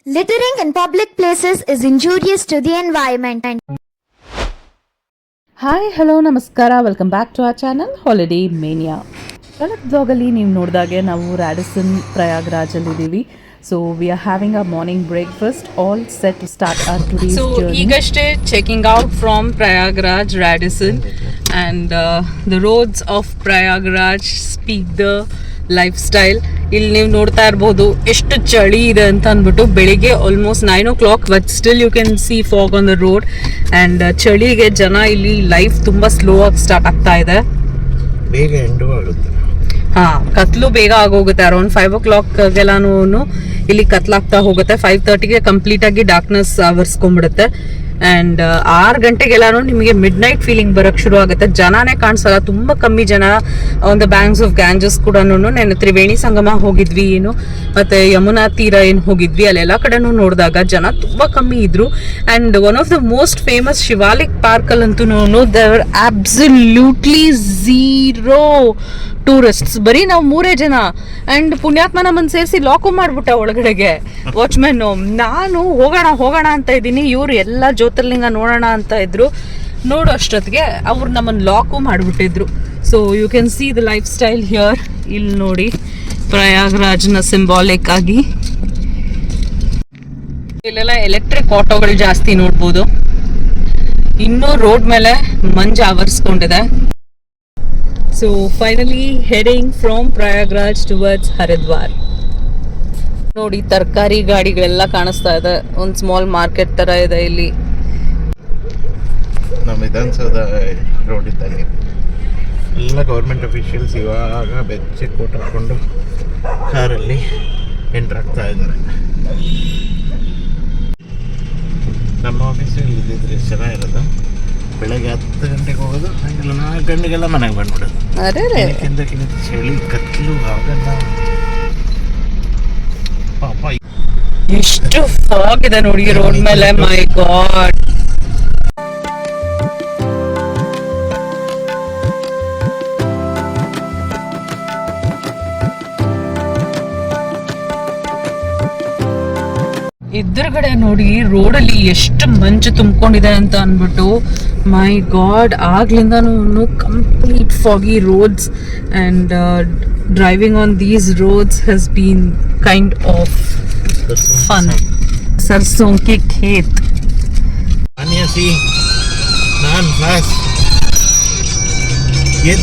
Littering in public places is injurious to the environment. Hi hello ನಮಸ್ಕಾರ, welcome back to our channel holiday mania. ಕಳೆದ ಬ್ಲಾಗಲ್ಲಿ ನೀವು ನೋಡಿದಾಗೆ ನಾವು ರಾಡಿಸನ್ ಪ್ರಯಾಗ್ರಾಜಲ್ಲಿದ್ದೀವಿ. So we are having a morning breakfast all set to start our today's journey. ಈಗಷ್ಟೇ checking out from Prayagraj Radisson and the roads of Prayagraj speak the lifestyle. ಇಲ್ಲಿ ನೀವು ನೋಡ್ತಾ ಇರ್ಬೋದು ಎಷ್ಟು ಚಳಿ ಇದೆ ಅಂತ ಅಂದ್ಬಿಟ್ಟು. ಬೆಳಿಗ್ಗೆ almost 9 o'clock but still you can see fog on the road and ಚಳಿಗೆ ಜನ ಇಲ್ಲಿ ಲೈಫ್ ತುಂಬ ಸ್ಲೋ ಆಗಿ ಸ್ಟಾರ್ಟ್ ಆಗ್ತಾ ಇದೆ. ಬೇಗ ಎಂಡು ಆಗುತ್ತೆ. ಕತ್ಲು ಬೇಗ ಆಗೋಗುತ್ತೆ. ಅರೌಂಡ್ 5 o'clock ಗೆಲ್ಲಾನು ಇಲ್ಲಿ ಕತ್ಲಾಗ್ತಾ ಹೋಗುತ್ತೆ. 5:30ಗೆ ಕಂಪ್ಲೀಟ್ ಆಗಿ ಡಾರ್ಕ್ನೆಸ್ ಆವರಿಸ್ಕೊಂಡ್ಬಿಡುತ್ತೆ ಆ್ಯಂಡ್ 6 ಗಂಟೆಗೆಲ್ಲಾನು ನಿಮಗೆ ಮಿಡ್ ನೈಟ್ ಫೀಲಿಂಗ್ ಬರೋಕ್ಕೆ ಶುರು ಆಗುತ್ತೆ. ಜನನೇ ಕಾಣಿಸಲ್ಲ, ತುಂಬ ಕಮ್ಮಿ ಜನ. On the banks of Ganges ಕೂಡ ನಾನು ತ್ರಿವೇಣಿ ಸಂಗಮ ಹೋಗಿದ್ವಿ ಮತ್ತೆ ಯಮುನಾ ತೀರ ಏನು ಹೋಗಿದ್ವಿ, ಅಲ್ಲೆಲ್ಲ ಕಡೆನೂ ನೋಡಿದಾಗ ಜನ ತುಂಬ ಕಮ್ಮಿ ಇದ್ರು. And one of the most famous Shivalik ಪಾರ್ಕಲ್ಲಂತೂ ದೇರ್ ಅಬ್ಸಲ್ಯೂಟ್ಲಿ ಝೀರೋ ಟೂರಿಸ್ಟ್ಸ್. ಬರೀ ನಾವು 3 ಜನ ಆ್ಯಂಡ್ ಪುಣ್ಯಾತ್ಮ ನಮ್ಮನ್ನು ಸೇರಿಸಿ ಲಾಕು ಮಾಡ್ಬಿಟ್ಟ ಒಳಗಡೆಗೆ ವಾಚ್ಮೆನ್ನು. ನಾನು ಹೋಗೋಣ ಅಂತ ಇದ್ದೀನಿ, ಇವ್ರು ಎಲ್ಲ ಜ್ಯೋತಿರ್ಲಿಂಗ ನೋಡೋಣ ಅಂತ ಇದ್ರು. ನೋಡೋ ಅಷ್ಟೊತ್ತಿಗೆ ಅವ್ರು ನಮ್ಮನ್ನು ಲಾಕು ಮಾಡಿಬಿಟ್ಟಿದ್ರು. So you can see the lifestyle here. ಇಲ್ಲಿ ನೋಡಿ ಪ್ರಯಾಗ್ರಾಜ್ನ ಸಿಂಬಾಲಿಕ್ ಆಗಿ ಇಲ್ಲೆಲ್ಲ ಎಲೆಕ್ಟ್ರಿಕ್ ಆಟೋಗಳು ಜಾಸ್ತಿ ನೋಡ್ಬೋದು. ಇನ್ನೂ ರೋಡ್ ಮೇಲೆ ಮಂಜು ಆವರಿಸ್ಕೊಂಡಿದೆ. So finally heading from Prayagraj towards Haridwar. ನೋಡಿ ತರಕಾರಿ ಗಾಡಿಗಳೆಲ್ಲ ಕಾಣಿಸ್ತಾ ಇದೆ. ಒಂದು ಸ್ಮಾಲ್ ಮಾರ್ಕೆಟ್ ತರ ಇದೆ ಇಲ್ಲಿ. ನಮ್ಮ ವಿಧಾನಸೌಧ ರೋಡ್ ಇದ್ದಂಗೆ ಎಲ್ಲ ಗೌರ್ಮೆಂಟ್ ಅಫಿಷಿಯಲ್ಸ್ ಇವಾಗ ಬೆಚ್ಚೆ ಕೋಟ್ ಹಾಕೊಂಡು ಕಾರಲ್ಲಿ ಎಂಟ್ರ್ ಆಗ್ತಾ ಇದ್ದಾರೆ. ನಮ್ಮ ಆಫೀಸು ಇದ್ದಿದ್ರೆ ಎಷ್ಟು ಚೆನ್ನಾಗಿರೋದು. ಬೆಳಗ್ಗೆ 10 ಗಂಟೆಗೆ ಹೋಗೋದು, ಹಂಗಿಲ್ಲ 4 ಗಂಟೆಗೆಲ್ಲ ಮನೆಗೆ ಬಂದ್ಬಿಡೋದು. ಕಿಂತ ಚಳಿ ಕತ್ಲು ಆಗೆಲ್ಲ ಪಾಪ. ಎಷ್ಟು ಫಾಗ್ ಇದೆ ನೋಡಿ ರೋಡ್ ಮೇಲೆ. My God. ಎದುರುಗಡೆ ನೋಡಿ ರೋಡಲ್ಲಿ ಎಷ್ಟು ಮಂಜು ತುಂಬಿಕೊಂಡಿದೆ ಅಂತ ಅಂದ್ಬಿಟ್ಟು. ಮೈ ಗಾಡ್, ಆಗ್ಲಿಂದನೂ complete foggy roads and driving on these roads has been kind of fun. सरसों के खेत. सी नान फ्लास ये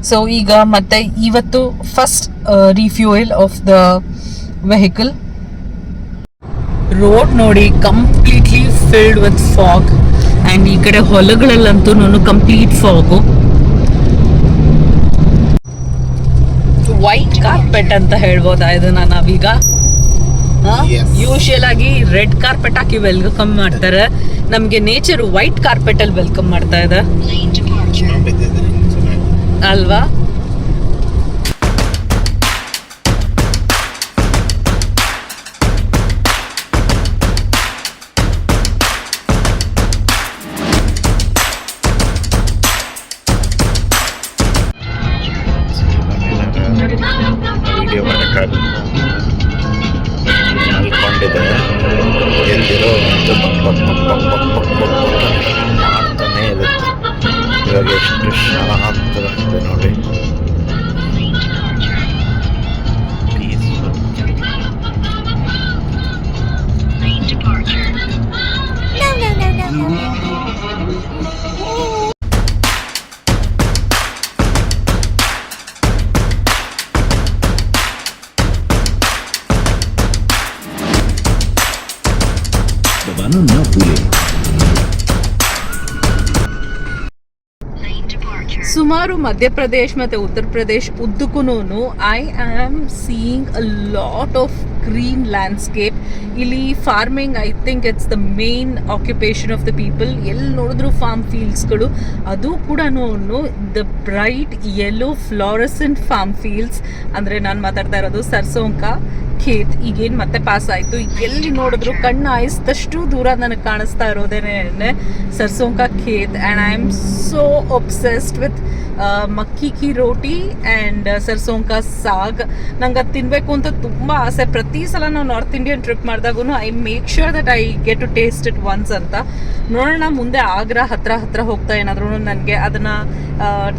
ಸೊ ಈಗ ಮತ್ತೆ ಇವತ್ತು first refuel of the vehicle. Road ನೋಡಿ completely filled with fog and ಈ ಕಡೆ ಹೊಲಗಳಲ್ಲಂತೂ ಕಂಪ್ಲೀಟ್ ಫಾಗು. ವೈಟ್ ಕಾರ್ಪೆಟ್ ಅಂತ ಹೇಳ್ಬೋದಾ ಇದನ್ನ ನಾವೀಗ. ಯೂಶುವಲ್ ಆಗಿ ರೆಡ್ ಕಾರ್ಪೆಟ್ ಹಾಕಿ ವೆಲ್ಕಮ್ ಮಾಡ್ತಾರೆ. ನಮಗೆ ನೇಚರ್ ವೈಟ್ ಕಾರ್ಪೆಟ್ ಅಲ್ಲಿ ವೆಲ್ಕಮ್ ಮಾಡ್ತಾ ಇದೆ ಅಲ್ವಾ. ವಿಡಿಯೋ ಮಾಡೋಕ್ಕಾಗುತ್ತೆ ಅಲ್ಕೊಂಡಿದೆ. ಎಲ್ಲಿರೋ ಮಾಡ್ತಾನೆ ಇರುತ್ತೆ. ಇವಾಗ ಎಷ್ಟು ಶಾಂತವಾಗಿದೆ ನೋಡಿ. ಸುಮಾರು ಮಧ್ಯಪ್ರದೇಶ್ ಮತ್ತು ಉತ್ತರ ಪ್ರದೇಶ್ ಉದ್ದಕ್ಕೂ I am seeing a lot of green landscape. ಇಲ್ಲಿ farming I think it's the main occupation of the people. ಎಲ್ಲಿ ನೋಡಿದ್ರು ಫಾರ್ಮ್ ಫೀಲ್ಡ್ಸ್ಗಳು. ಅದು ಕೂಡ the bright yellow fluorescent farm fields. ಅಂದರೆ ನಾನು ಮಾತಾಡ್ತಾ ಇರೋದು ಸರ್ಸೋಂಕ. ಖೇತ್ ಈಗೇನು ಮತ್ತೆ ಪಾಸ್ ಆಯಿತು. ಎಲ್ಲಿ ನೋಡಿದ್ರು ಕಣ್ಣು ಆಯಿಸಿದಷ್ಟು ದೂರ ನನಗೆ ಕಾಣಿಸ್ತಾ ಇರೋದೇನೆ ಸರ್ಸೋಂ ಕಾ ಖೇತ್. And I am so obsessed with makki ki roti and sarson ಕಾ ಸಾಗ್. ನಂಗೆ ಅದು ತಿನ್ನಬೇಕು ಅಂತ ತುಂಬ ಆಸೆ. ಪ್ರತಿ ಸಲ ನಾವು ನಾರ್ತ್ ಇಂಡಿಯನ್ ಟ್ರಿಪ್ ಮಾಡಿದಾಗೂ I make sure that I get to taste it once ಅಂತ. ನೋಡೋಣ ಮುಂದೆ ಆಗ್ರಾ ಹತ್ರ ಹೋಗ್ತಾ ಏನಾದರೂ ನನಗೆ ಅದನ್ನು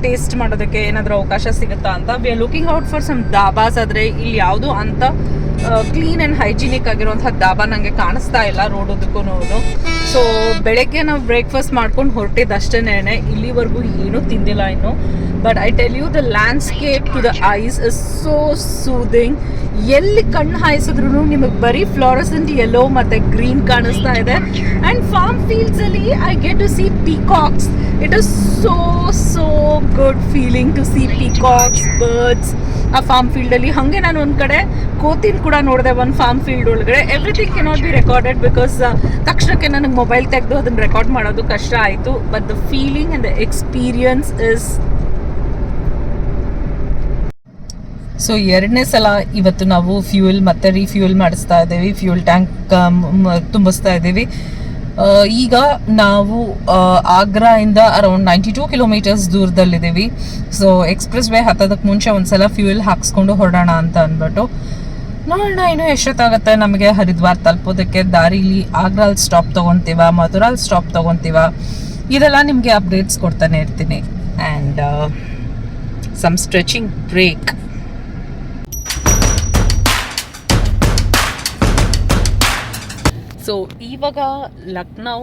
ಟೇಸ್ಟ್ ಮಾಡೋದಕ್ಕೆ ಏನಾದರೂ ಅವಕಾಶ ಸಿಗುತ್ತಾ ಅಂತ. We are looking out for some dhabas. ಆದರೆ ಇಲ್ಲಿ ಯಾವುದು ಅಂತ ಕ್ಲೀನ್ ಆ್ಯಂಡ್ ಹೈಜಿನಿಕ್ ಆಗಿರುವಂಥ ದಾಬಾ ನನಗೆ ಕಾಣಿಸ್ತಾ ಇಲ್ಲ ರೋಡೋದಕ್ಕೂ. ಸೊ ಬೆಳಗ್ಗೆ ನಾವು ಬ್ರೇಕ್ಫಾಸ್ಟ್ ಮಾಡ್ಕೊಂಡು ಹೊರಟಿದ್ದಷ್ಟೇನೆ, ಇಲ್ಲಿವರೆಗೂ ಏನೂ ತಿಂದಿಲ್ಲ ಇನ್ನು. But I tell you the landscape to the eyes is so soothing. ಎಲ್ಲಿ ಕಣ್ಣು ಹಾಯಿಸಿದ್ರು ನಿಮಗೆ ಬರೀ ಫ್ಲೋರಸೆಂಟ್ ಯೆಲ್ಲೋ ಮತ್ತು ಗ್ರೀನ್ ಕಾಣಿಸ್ತಾ ಇದೆ. ಆ್ಯಂಡ್ ಫಾರ್ಮ್ ಫೀಲ್ಡ್ಸಲ್ಲಿ I get to see peacocks. It is so good feeling to see peacocks, birds ಆ farm ಫೀಲ್ಡಲ್ಲಿ. ಹಾಗೆ ನಾನು ಒಂದು ಕಡೆ ಕೋತಿನ ಕೂಡ ನೋಡಿದೆ ಒಂದು ಫಾರ್ಮ್ ಫೀಲ್ಡ್ ಒಳಗಡೆ. Everything cannot be recorded because ತಕ್ಷಣಕ್ಕೆ ನನಗೆ ಮೊಬೈಲ್ ತೆಗೆದು ಅದನ್ನು ರೆಕಾರ್ಡ್ ಮಾಡೋದು ಕಷ್ಟ ಆಯಿತು. But the feeling and the experience is. So ಎರಡನೇ ಸಲ ಇವತ್ತು ನಾವು ಫ್ಯೂಯಲ್ ಮತ್ತು ರೀಫ್ಯೂಯಲ್ ಮಾಡಿಸ್ತಾ ಇದ್ದೀವಿ. ಫ್ಯೂಯಲ್ ಟ್ಯಾಂಕ್ ತುಂಬಿಸ್ತಾ ಇದ್ದೀವಿ. ಈಗ ನಾವು ಆಗ್ರಾಯಿಂದ ಅರೌಂಡ್ 92 ಕಿಲೋಮೀಟರ್ಸ್ ದೂರದಲ್ಲಿದ್ದೀವಿ. ಸೊ ಎಕ್ಸ್ಪ್ರೆಸ್ ವೇ ಹತ್ತೋದಕ್ಕೆ ಮುಂಚೆ ಒಂದ್ಸಲ ಫ್ಯೂಯಲ್ ಹಾಕ್ಸ್ಕೊಂಡು ಹೊರಡೋಣ ಅಂತ ಅಂದ್ಬಿಟ್ಟು ನೋಡೋಣ ಇನ್ನೂ ಎಷ್ಟೊತ್ತಾಗುತ್ತೆ ನಮಗೆ ಹರಿದ್ವಾರ್ ತಲುಪೋದಕ್ಕೆ. ದಾರಿಲಿ ಆಗ್ರಾಲ್ ಸ್ಟಾಪ್ ತೊಗೊತೀವ, ಮಥುರಾಲ್ ಸ್ಟಾಪ್ ತೊಗೊತೀವ, ಇದೆಲ್ಲ ನಿಮಗೆ ಅಪ್ಡೇಟ್ಸ್ ಕೊಡ್ತಾನೆ ಇರ್ತೀನಿ. And some stretching break. So ಇವಾಗ ಲಕ್ನೌ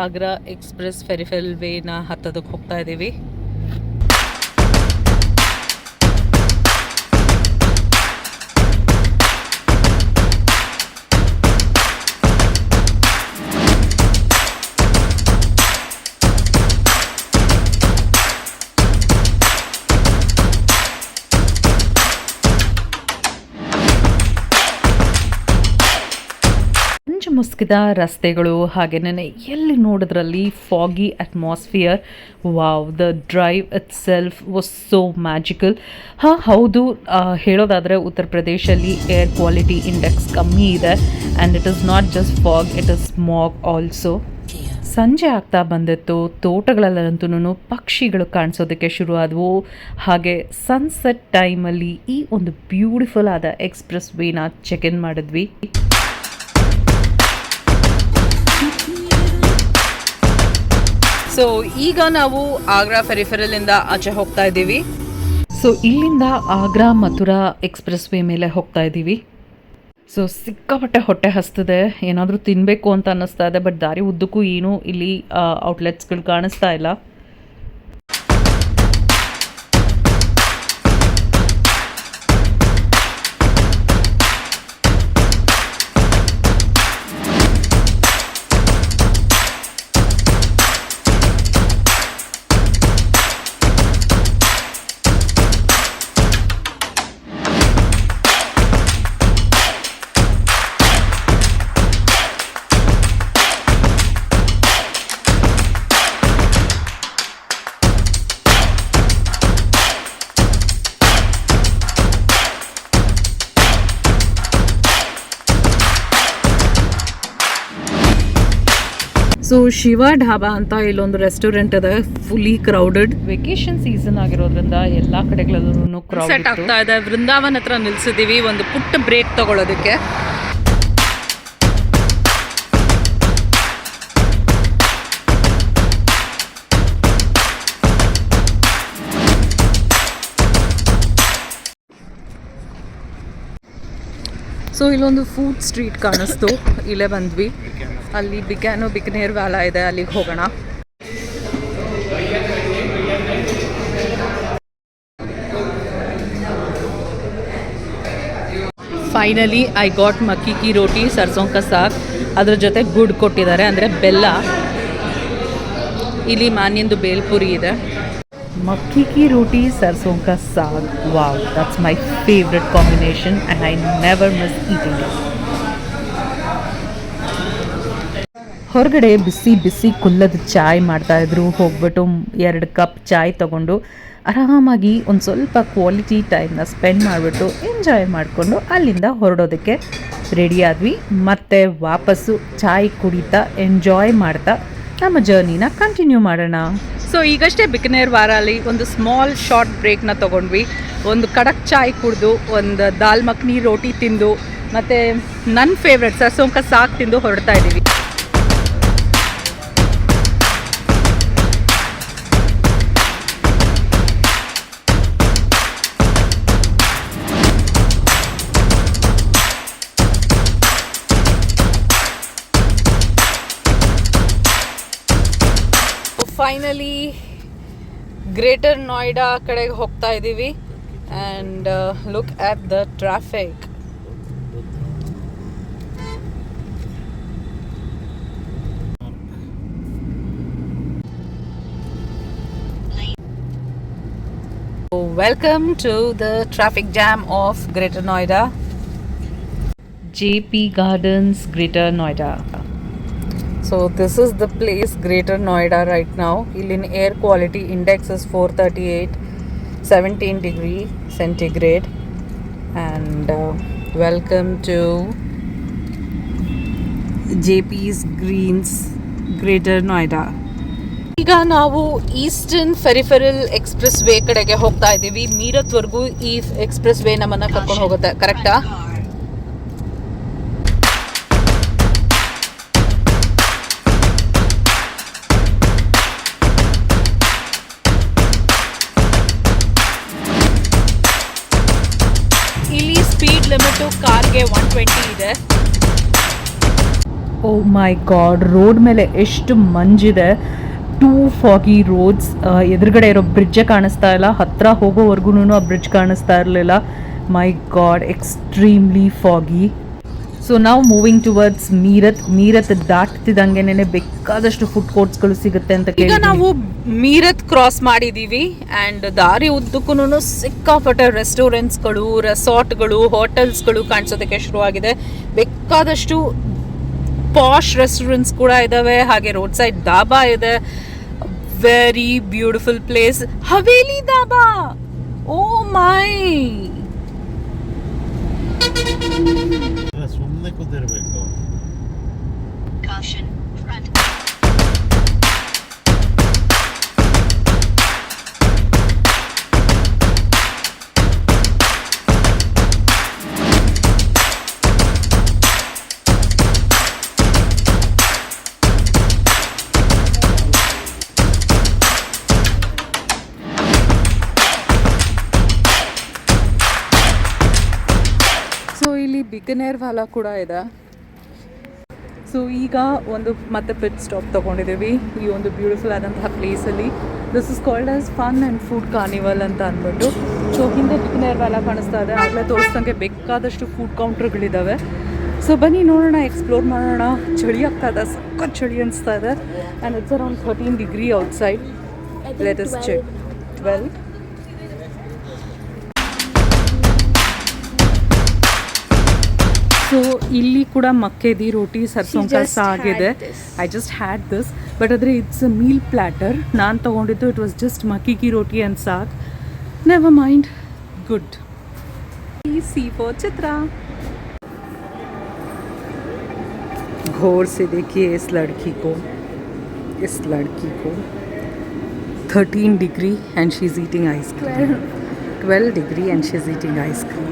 ಆಗ್ರಾ ಎಕ್ಸ್ಪ್ರೆಸ್ ಫೆರಿಫೆರಲ್ ವೇನ ಹತ್ತೋದಕ್ಕೆ ಹೋಗ್ತಾ ಇದ್ದೀವಿ. ಮುಸ್ಕಿದ ರಸ್ತೆಗಳು, ಹಾಗೇನೆ ಎಲ್ಲಿ ನೋಡಿದ್ರಲ್ಲಿ foggy atmosphere. Wow, the drive itself was so magical. ಹೌದು, ಹೇಳೋದಾದರೆ ಉತ್ತರ ಪ್ರದೇಶಲ್ಲಿ ಏರ್ ಕ್ವಾಲಿಟಿ ಇಂಡೆಕ್ಸ್ ಕಮ್ಮಿ ಇದೆ. And it is not just fog, it is smog also. ಸಂಜೆ ಆಗ್ತಾ ಬಂದಿತ್ತು. ತೋಟಗಳಲ್ಲಂತೂ ಪಕ್ಷಿಗಳು ಕಾಣಿಸೋದಕ್ಕೆ ಶುರು ಆದವು. ಹಾಗೆ ಸನ್ಸೆಟ್ ಟೈಮಲ್ಲಿ ಈ ಒಂದು ಬ್ಯೂಟಿಫುಲ್ ಆದ ಎಕ್ಸ್ಪ್ರೆಸ್ ವೇನ ಚೆಕ್ ಇನ್ ಮಾಡಿದ್ವಿ. ಸೊ ಈಗ ನಾವು ಆಗ್ರಾ ಫೆರಿಫೆರಲಿಂದ ಆಚೆ ಹೋಗ್ತಾ ಇದ್ದೀವಿ. ಸೊ ಇಲ್ಲಿಂದ ಆಗ್ರಾ ಮಥುರಾ ಎಕ್ಸ್ಪ್ರೆಸ್ ವೇ ಮೇಲೆ ಹೋಗ್ತಾ ಇದ್ದೀವಿ. ಸೊ ಸಿಕ್ಕಾಪಟ್ಟೆ ಹೊಟ್ಟೆ ಹಸ್ತದೆ, ಏನಾದರೂ ತಿನ್ನಬೇಕು ಅಂತ ಅನ್ನಿಸ್ತಾ ಇದೆ. ಬಟ್ ದಾರಿ ಉದ್ದಕ್ಕೂ ಏನೂ ಇಲ್ಲಿ ಔಟ್ಲೆಟ್ಸ್ಗಳು ಕಾಣಿಸ್ತಾ ಇಲ್ಲ. ಸೊ ಶಿವ ಢಾಬಾ ಅಂತ ಇಲ್ಲೊಂದು ರೆಸ್ಟೋರೆಂಟ್ ಇದೆ, ಫುಲ್ಲಿ ಕ್ರೌಡೆಡ್. ವೆಕೇಶನ್ ಸೀಸನ್ ಆಗಿರೋದ್ರಿಂದ ಎಲ್ಲ ಕಡೆಗಳಲ್ಲೂ ಕ್ರೌಡ್ ಆಗ್ತಾ ಇದೆ. ವೃಂದಾವನ್ ಹತ್ರ ನಿಲ್ಸಿದೀವಿ ಒಂದು ಪುಟ್ಟ ಬ್ರೇಕ್ ತಗೊಳ್ಳೋದಕ್ಕೆ. ಸೊ ಇಲ್ಲೊಂದು ಫುಡ್ ಸ್ಟ್ರೀಟ್ ಕಾಣಿಸ್ತು, ಇಲ್ಲೇ ಬಂದ್ವಿ. ಅಲ್ಲಿ ಬಿಕನೇರ್ ವ್ಯಾಲ ಇದೆ, ಅಲ್ಲಿಗೆ ಹೋಗೋಣ. ಫೈನಲಿ ಐ ಗಾಟ್ ಮಕ್ಕಿ ಕಿ ರೋಟಿ ಸರ್ಸೋಂ ಕಾ ಸಾಗ್. ಅದ್ರ ಜೊತೆ ಗುಡ್ ಕೊಟ್ಟಿದ್ದಾರೆ, ಅಂದರೆ ಬೆಲ್ಲ. ಇಲ್ಲಿ ಮಾನ್ಯಂದು ಬೇಲ್ಪುರಿ ಇದೆ. ಮಕ್ಕಿ ಕಿ ರೋಟಿ ಸರ್ಸೋಂ ಕಾ saag, wow, that's my favourite combination and I never miss eating it. ಹೊರಗಡೆ ಬಿಸಿ ಬಿಸಿ ಕುಲ್ಲದ ಚಾಯ್ ಮಾಡ್ತಾಯಿದ್ರು. ಹೋಗ್ಬಿಟ್ಟು 2 ಕಪ್ ಚಾಯ್ ತೊಗೊಂಡು ಆರಾಮಾಗಿ ಒಂದು ಸ್ವಲ್ಪ ಕ್ವಾಲಿಟಿ ಟೈಮ್ನ ಸ್ಪೆಂಡ್ ಮಾಡಿಬಿಟ್ಟು ಎಂಜಾಯ್ ಮಾಡಿಕೊಂಡು ಅಲ್ಲಿಂದ ಹೊರಡೋದಕ್ಕೆ ರೆಡಿ ಆದ್ವಿ. ಮತ್ತೆ ವಾಪಸ್ಸು ಚಾಯ್ ಕುಡಿತಾ ಎಂಜಾಯ್ ಮಾಡ್ತಾ ನಮ್ಮ ಜರ್ನಿನ ಕಂಟಿನ್ಯೂ ಮಾಡೋಣ. ಸೊ ಈಗಷ್ಟೇ ಬಿಕನೇರ್ ವಾರಲ್ಲಿ ಒಂದು ಸ್ಮಾಲ್ ಶಾರ್ಟ್ ಬ್ರೇಕ್ನ ತೊಗೊಂಡ್ವಿ. ಒಂದು ಕಡಕ್ ಚಾಯ್ ಕುಡಿದು, ಒಂದು ದಾಲ್ ಮಖನಿ ರೋಟಿ ತಿಂದು, ಮತ್ತು ನನ್ನ ಫೇವ್ರೆಟ್ ಸರ್ಸೋಂ ಕಾ ಸಾಗ್ ತಿಂದು ಹೊರಡ್ತಾ ಇದ್ದೀವಿ. ಫೈನಲಿ ಗ್ರೇಟರ್ ನೋಯ್ಡಾ ಕಡೆಗೆ ಹೋಗ್ತಾ ಇದ್ದೀವಿ. And look at the traffic. Welcome to the traffic jam of Greater Noida. JP Gardens, Greater Noida. So this is the place, Greater Noida right now. Illin air quality index is 438, 17 degree centigrade. And welcome to JP's Greens, Greater Noida. ಈಗ ನಾವು eastern peripheral express way ಕಡೆಗೆ ಹೋಗ್ತಾ ಇದ್ದೀವಿ. ಮೀರತ್ವರೆಗೂ ಈ express way ನಮ್ಮನ್ನ ಕರ್ಕೊಂಡು ಹೋಗುತ್ತೆ, ಕರೆಕ್ಟಾ? ಇಲ್ಲಿ ಸ್ಪೀಡ್ ಲಿಮಿಟು ಕಾರ್ಗೆ 120 ಇದೆ. ಓ ಮೈ ಗಾಡ್, ರೋಡ್ ಮೇಲೆ ಎಷ್ಟು ಮಂಜಿದೆ. 2 ಫಾಗಿ ರೋಡ್ಸ್. ಎದುರುಗಡೆ ಇರೋ ಬ್ರಿಡ್ಜೇ ಕಾಣಿಸ್ತಾ ಇಲ್ಲ. ಹತ್ತಿರ ಹೋಗೋವರೆಗೂ ಆ ಬ್ರಿಡ್ಜ್ ಕಾಣಿಸ್ತಾ ಇರಲಿಲ್ಲ. ಮೈ ಗಾಡ್, ಎಕ್ಸ್ಟ್ರೀಮ್ಲಿ ಫಾಗಿ. ಸೊ ನಾವು ಮೂವಿಂಗ್ ಟುವರ್ಡ್ಸ್ ಮೀರತ್ ದಾಟ್ತಿದ್ದಂಗೆನೆ ಬೇಕಾದಷ್ಟು ಫುಡ್ ಕೋರ್ಟ್ಸ್ಗಳು ಸಿಗುತ್ತೆ ಅಂತ ಈಗ ನಾವು ಮೀರತ್ ಕ್ರಾಸ್ ಮಾಡಿದೀವಿ. ಆ್ಯಂಡ್ ದಾರಿ ಉದ್ದಕ್ಕೂ ಸಿಕ್ಕಾಪಟ್ಟೆ ರೆಸ್ಟೋರೆಂಟ್ಸ್ಗಳು, ರೆಸಾರ್ಟ್ಗಳು, ಹೋಟೆಲ್ಸ್ಗಳು ಕಾಣಿಸೋದಕ್ಕೆ ಶುರುವಾಗಿದೆ. ಬೇಕಾದಷ್ಟು ಪಾಶ್ ರೆಸ್ಟೋರೆಂಟ್ಸ್ ಕೂಡ ಇದ್ದಾವೆ. ಹಾಗೆ ರೋಡ್ ಸೈಡ್ ದಾಬಾ ಇದೆ. Very beautiful place, Haveli Dhaba. Oh my, ಸುಮ್ಮನೆ ಕೂತಿರ್ಬೇಕು. ಬಿಕನೇರ್ ವಾಲ ಕೂಡ ಇದೆ. ಸೊ ಈಗ ಒಂದು ಮತ್ತೆ ಪಿಟ್ ಸ್ಟಾಪ್ ತೊಗೊಂಡಿದ್ದೀವಿ ಈ ಒಂದು ಬ್ಯೂಟಿಫುಲ್ ಆದಂತಹ ಪ್ಲೇಸಲ್ಲಿ. This is called as fun and food carnival ಅಂತ ಅಂದ್ಬಿಟ್ಟು. ಸೊ ಹಿಂದೆ ಬಿಕನೇರ್ ವಾಲ ಕಾಣಿಸ್ತಾ ಇದೆ. ಆಗಲೇ ತೋರಿಸ್ದಂಗೆ ಬೇಕಾದಷ್ಟು ಫುಡ್ ಕೌಂಟ್ರ್ಗಳಿದ್ದಾವೆ. ಸೊ ಬನ್ನಿ ನೋಡೋಣ, ಎಕ್ಸ್ಪ್ಲೋರ್ ಮಾಡೋಣ. ಚಳಿ ಆಗ್ತಾ ಇದೆ, ಸಖತ್ ಚಳಿ ಅನಿಸ್ತಾ ಇದೆ. And it's around 13 degree outside. Let us check. 12. So ಇಲ್ಲಿ ಕೂಡ ಮಕ್ಕೆ ದಿ ರೋಟಿ ಸರ್ಸೋಂ ಕಾ ಸಾಗ್ ಇದೆ. I just had this, but ಆದರೆ ಇಟ್ಸ್ ಅ ಮೀಲ್ ಪ್ಲ್ಯಾಟರ್. ನಾನು ತೊಗೊಂಡಿದ್ದು it was just makki ki roti and saag. Never mind, good. See for Chitra. गौर से देखिए इस लड़की को 13 degree and she is eating ice cream. 12 degree and she is eating ice cream.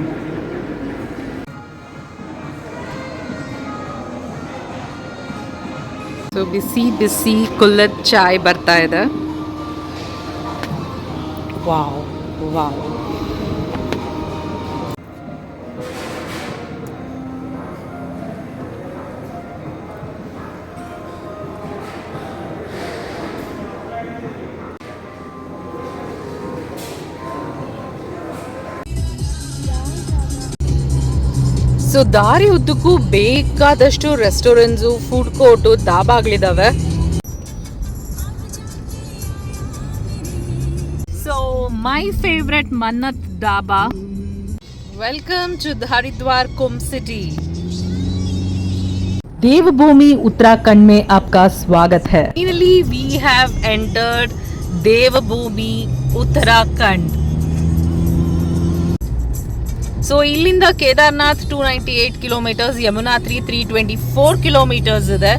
So ಬಿಸಿ ಬಿಸಿ ಕುಲ್ಲತ್ ಚಾಯ್ ಬರ್ತಾ ಇದೆ. Wow wow. ಸೊ ದಾರಿ ಉದ್ದಕ್ಕೂ ಬೇಕಾದಷ್ಟು ರೆಸ್ಟೋರೆಂಟ್ಸು, ಫುಡ್ ಕೋರ್ಟು, ದಾಬಾಗಳಿದ್ದಾವೆ. So my favourite Mannat Dhaba. Welcome to Haridwar Kumbh city. देवभूमि उत्तराखंड में आपका स्वागत है. Finally we have entered Devabhoomi Uttarakhand. So ಇಲ್ಲಿಂದ ಕೇದಾರ್ನಾಥ್ 298 ಕಿಲೋಮೀಟರ್ಸ್, ಯಮುನಾತ್ರಿ 324 ಕಿಲೋಮೀಟರ್ಸ್ ಇದೆ.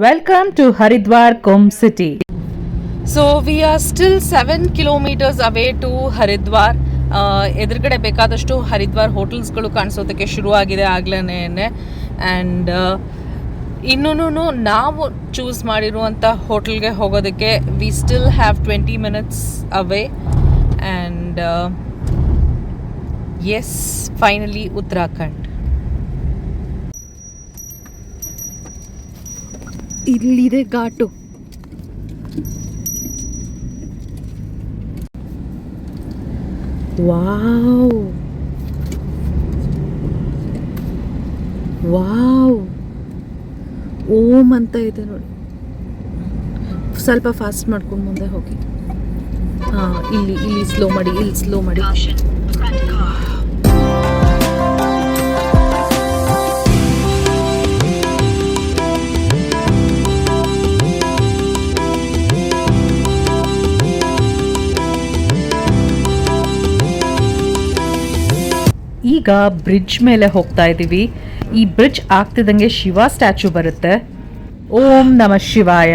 Welcome to Haridwar, Kumbh City. So we are still 7 kilometres away to Haridwar. ಎದುರುಗಡೆ ಬೇಕಾದಷ್ಟು ಹರಿದ್ವಾರ್ ಹೋಟೆಲ್ಸ್ಗಳು ಕಾಣಿಸೋದಕ್ಕೆ ಶುರುವಾಗಿದೆ ಆಗ್ಲೇ. ಆ್ಯಂಡ್ ಇನ್ನೂ ನಾವು ಚೂಸ್ ಮಾಡಿರುವಂಥ ಹೋಟೆಲ್ಗೆ ಹೋಗೋದಕ್ಕೆ we still have 20 minutes away. And yes, finally Uttarakhand. ಇಲ್ಲಿದೆ ಘಾಟು. ವಾವ್ ವಾವ್, ಓಂ ಅಂತ ಇದೆ ನೋಡಿ. ಸ್ವಲ್ಪ ಫಾಸ್ಟ್ ಮಾಡ್ಕೊಂಡು ಮುಂದೆ ಹೋಗಿ. ಹಾಂ, ಇಲ್ಲಿ ಸ್ಲೋ ಮಾಡಿ, ಇಲ್ಲಿ ಸ್ಲೋ ಮಾಡಿ. ಈಗ ಬ್ರಿಡ್ಜ್ ಮೇಲೆ ಹೋಗ್ತಾ ಇದ್ದೀವಿ. ಈ ಬ್ರಿಡ್ಜ್ ಆಗ್ತಿದ್ದಂಗೆ ಶಿವ ಸ್ಟ್ಯಾಚು ಬರುತ್ತೆ. ಓಂ ನಮಃ ಶಿವಾಯ.